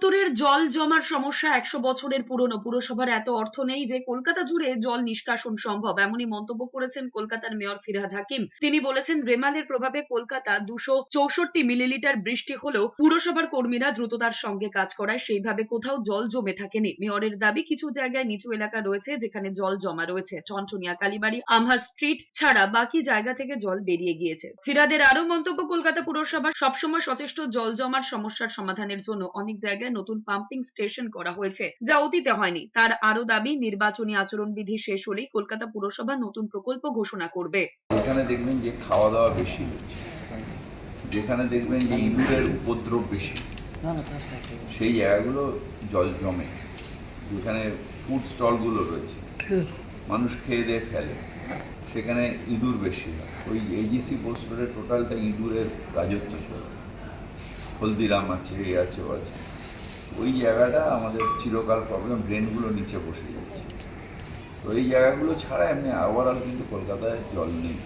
উত্তরের জল জমার সমস্যা ১০০ বছরের পুরনো। পুরসভার এত অর্থ নেই যে কলকাতা জুড়ে জল নিষ্কাশন সম্ভব, এমনই মন্তব্য করেছেন কলকাতার মেয়র ফিরহাদ হাকিম। তিনি বলেছেন, রেমালের প্রভাবে কলকাতা ২৬৪ মিলিলিটার বৃষ্টি হলেও পুরসভার কর্মীরা দ্রুততার সঙ্গে কাজ করায় সেইভাবে কোথাও জল জমে থাকেনি। মেয়রের দাবি, কিছু জায়গায় নিচু এলাকা রয়েছে যেখানে জল জমা রয়েছে। চনচনিয়া, কালীবাড়ি, আমহা স্ট্রিট ছাড়া বাকি জায়গা থেকে জল বেরিয়ে গিয়েছে। ফিরহাদের আরো মন্তব্য, কলকাতা পুরসভা সবসময় সচেষ্ট জল জমার সমস্যার সমাধানের জন্য অনেক জায়গায় নতুন পাম্পিং স্টেশন করা হয়েছে, যা অতীতে হয়নি। তার আরো দাবি, নির্বাচনী আচরণবিধি শেষ হলেই কলকাতা পুরসভা নতুন প্রকল্প ঘোষণা করবে। এখানে দেখবেন যে খাওয়া দাওয়া বেশি হচ্ছে, যেখানে দেখবেন যে ইঁদুরের উপদ্রব বেশি, সেই জায়গাগুলো জল জমে। যেখানে ফুড স্টলগুলো রয়েছে, মানুষ খেয়ে দিয়ে ফেলে, সেখানে ইঁদুর বেশি হয়। ওই এজিসি পোস্ট রোডের টোটালটা ইঁদুরের রাজত্ব চলে। হলদিরাম আছে, এই আছে, ও আছে। ওই জায়গাটা আমাদের চিরকাল প্রবলেম, ড্রেনগুলো নিচে বসে যাচ্ছে। তো এই জায়গাগুলো ছাড়া এমনি ওভারঅল কিন্তু কলকাতায় জল নেই।